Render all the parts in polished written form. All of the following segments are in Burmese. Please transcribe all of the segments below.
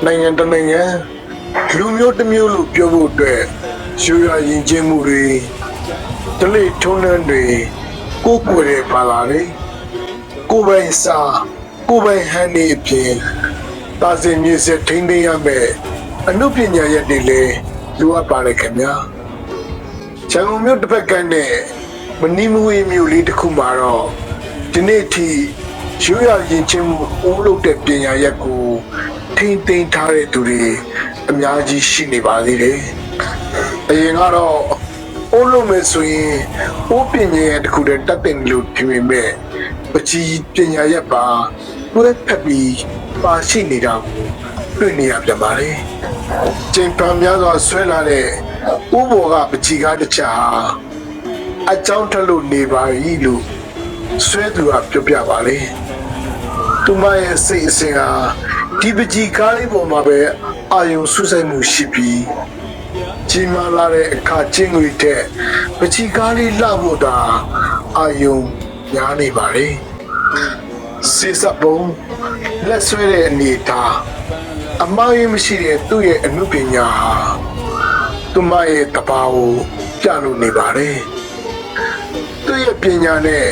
နိုင်ငံတနိုင်ငံလူမျိုးတစ်မျိုးလို့ပြောဖို့အတွက်ရွှေရရင်ကျင်းမှုတွေတလေထုံးနှံတွေကိုယ်ကိုယ်ရဲ့ပါလာတယ်ကိုယ်ပိုင်စာကိုယ်ပိုင်ဟန်ဒီအပြင်တာစင်မြေစက်ထိန်းသိမ်းရမယ်အမှုပညာရက်တွေလည်းလိုအပ်ပါလေခင်ဗျာချန်ကုန်မြို့တစ်ဖက်ကနဲ့မနီမဝေးမြို့လေးတစ်ခုမှာတော့ဒီနေ့ထိရွှေရရင်ကျင်းမှုဦးလို့တဲ့ပညာရက်ကိုထိန်းသိမ်းထားတဲ့သူတွေအများကြီးရှိနေပါသေးတယ်အရင်ကတော့အိုးလုံးမဲ့ဆိုရင်အိုးပညာရက်တစ်ခုတည်းတတ်တယ်လို့ထင်ပေမဲ့ပကြီးပညာရက်ပါတွဲဖက်ပြီးပါရှိနေတာတွေ့နေရပြန်ပါလေကျင်ပန်းများစွာဆွဲလာတဲ့ဥဘောကပကြီးကားတစ်ချာအကြောင်းထလို့နေပါပြီလို့ဆွဲသူကပြောပြပါလေသူမရဲ့စိတ်အစဉ်ဟာဒီပကြီးကားလေးပေါ်မှာပဲအာယုံဆုစိုက်မှုရှိပြီးကြီးမားလာတဲ့အခါချင်းတွေတဲ့ပကြီးကားလေးလှဖို့တာအာယုံများနေပါလေစေစပ်ပုံလက်ဆွဲတဲ့အနေထားအမှားရမရှိတဲ့သူ့ရဲ့အမှုပညာဟာသူမရဲ့တဘာကိုပြလို့နေပါတယ်သူ့ရဲ့ပညာနဲ့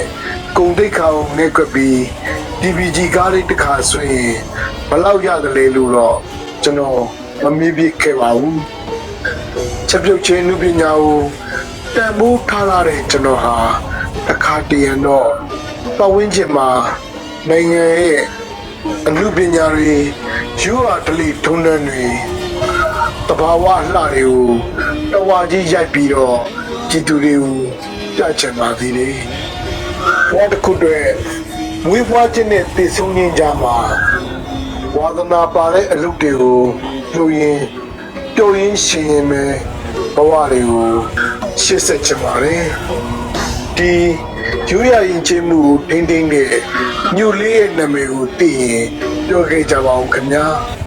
ဂုဏ်သိက္ခာကိုငဲ့ကွက်ပြီး DPG ကားလေးတစ်ခါဆိုရင်ဘလောက်ရတယ်လဲလို့တော့ကျွန်တော်မမေ့ပြခဲ့ပါဘူးချက်ပြုတ်ခြင်းနုပညာကိုတန်ဖိုးထားလာတဲ့ကျွန်တော်ဟာတစ်ခါတရံတော့ပတ်ဝန်းကျင်မှာနိုင်ငံရဲ့အမှုပညာတွေယူအားဒလိထုံးတမ်းတွေတဘာဝလှတွေကိုတဝါကြီးရိုက်ပြီးတော့ကြည်သူတွေကိုပြချင်ပါသေးတယ်။ဘာတစ်ခုတည်းဝေးဖွားခြင်းနဲ့တည်ဆုံခြင်းကြမှာဝါသနာပါတဲ့အလုပ်တွေကိုလုပ်ရင်ပျော်ရင်းရှင်ရင်ပဲဘဝတွေကိုရှေ့ဆက်ချင်ပါတယ်။ဒီယူရရင်ချင်းမှုကိုထိန်းသိမ်းတဲ့ညိုလေးရဲ့နာမည်ကိုသိရင်ပြောခဲ့ကြပါဦးခင်ဗျာ။